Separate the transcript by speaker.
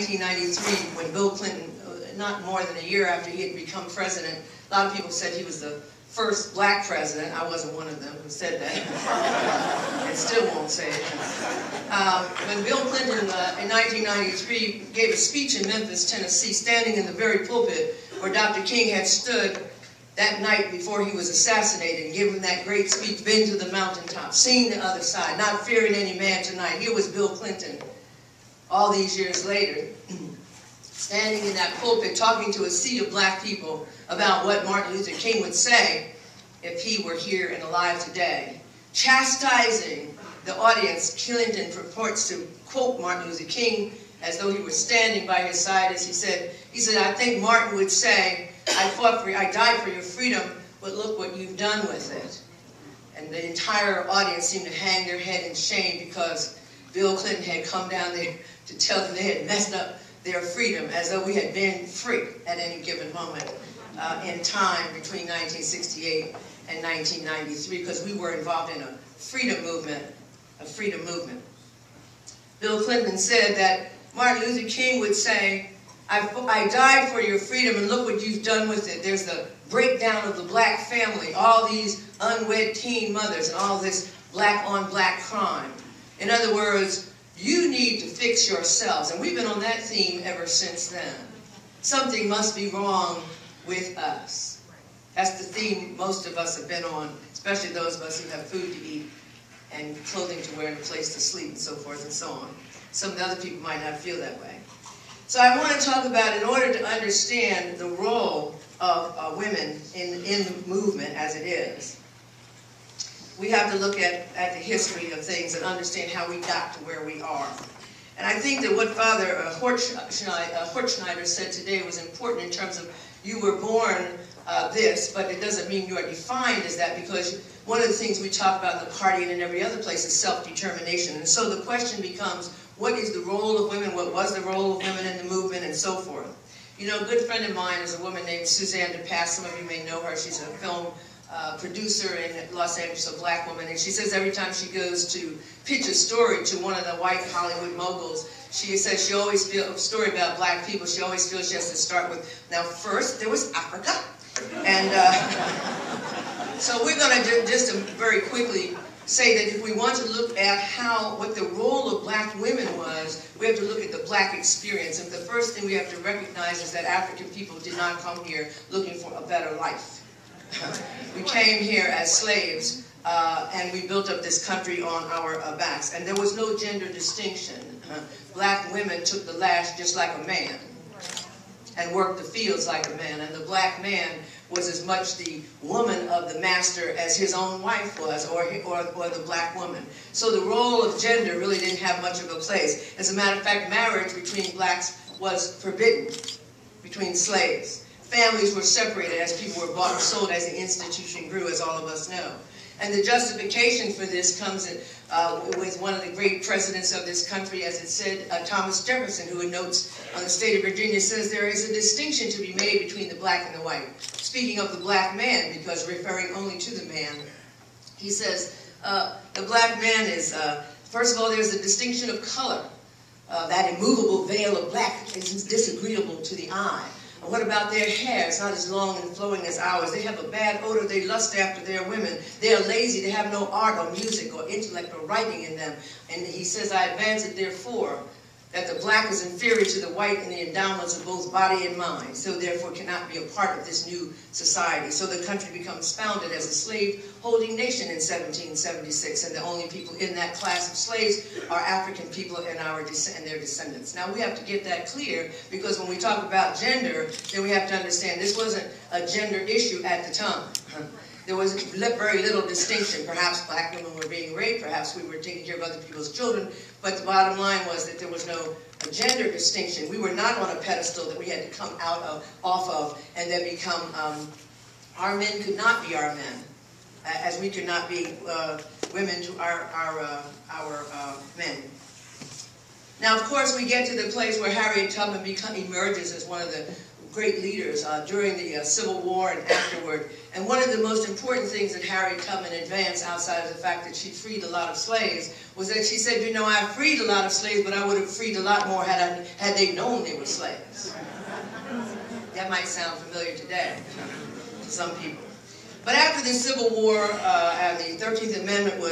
Speaker 1: 1993, when Bill Clinton, not more than a year after he had become president, a lot of people said he was the first black president. I wasn't one of them who said that, and still won't say it. When Bill Clinton, in 1993, gave a speech in Memphis, Tennessee, standing in the very pulpit where Dr. King had stood that night before he was assassinated, and given that great speech, been to the mountaintop, seen the other side, not fearing any man tonight. Here was Bill Clinton, all these years later, standing in that pulpit, talking to a sea of black people about what Martin Luther King would say if he were here and alive today. Chastising the audience, Clinton purports to quote Martin Luther King as though he were standing by his side, as he said, I think Martin would say, I died for your freedom, but look what you've done with it. And the entire audience seemed to hang their head in shame because Bill Clinton had come down there to tell them they had messed up their freedom, as though we had been free at any given moment in time between 1968 and 1993, because we were involved in a freedom movement, Bill Clinton said that Martin Luther King would say, I died for your freedom, and look what you've done with it. There's the breakdown of the black family, all these unwed teen mothers, and all this black-on-black crime. In other words, you need to fix yourselves. And we've been on that theme ever since then. Something must be wrong with us. That's the theme most of us have been on, especially those of us who have food to eat and clothing to wear and a place to sleep and so forth and so on. Some of the other people might not feel that way. So I want to talk about, in order to understand the role of women in the movement as it is, we have to look at the history of things and understand how we got to where we are. And I think that what Father Hortschneider said today was important in terms of you were born this, but it doesn't mean you are defined as that, because one of the things we talk about in the party and in every other place is self-determination. And so the question becomes, what is the role of women? What was the role of women in the movement, and so forth? You know, a good friend of mine is a woman named Suzanne DePaul. Some of you may know her. She's a film producer in Los Angeles, a black woman, and she says every time she goes to pitch a story to one of the white Hollywood moguls, she says she always feels a story about black people. She always feels she has to start with, now first there was Africa, and so we're going to just very quickly say that if we want to look at what the role of black women was, we have to look at the black experience. And the first thing we have to recognize is that African people did not come here looking for a better life. We came here as slaves, and we built up this country on our backs. And there was no gender distinction. Black women took the lash just like a man and worked the fields like a man. And the black man was as much the woman of the master as his own wife was, or the black woman. So the role of gender really didn't have much of a place. As a matter of fact, marriage between blacks was forbidden, between slaves. Families were separated as people were bought and sold, as the institution grew, as all of us know. And the justification for this comes with one of the great presidents of this country, as it said, Thomas Jefferson, who in notes on the state of Virginia says there is a distinction to be made between the black and the white. Speaking of the black man, because referring only to the man, he says the black man is, first of all, there's a distinction of color. That immovable veil of black is disagreeable to the eye. What about their hair? It's not as long and flowing as ours. They have a bad odor. They lust after their women. They are lazy. They have no art or music or intellect or writing in them. And he says, I advance it therefore, that the black is inferior to the white in the endowments of both body and mind, so therefore cannot be a part of this new society. So the country becomes founded as a slave-holding nation in 1776, and the only people in that class of slaves are African people and their descendants. Now we have to get that clear, because when we talk about gender, then we have to understand this wasn't a gender issue at the time. There was very little distinction. Perhaps black women were being raped, perhaps we were taking care of other people's children, but the bottom line was that there was no gender distinction. We were not on a pedestal that we had to come off of and then become, our men could not be our men, as we could not be women to our men. Now, of course, we get to the place where Harriet Tubman emerges as one of the great leaders during the Civil War and afterward. And one of the most important things that Harriet Tubman advanced, outside of the fact that she freed a lot of slaves, was that she said, you know, I freed a lot of slaves, but I would have freed a lot more had they known they were slaves. That might sound familiar today to some people. But after the Civil War and the 13th Amendment was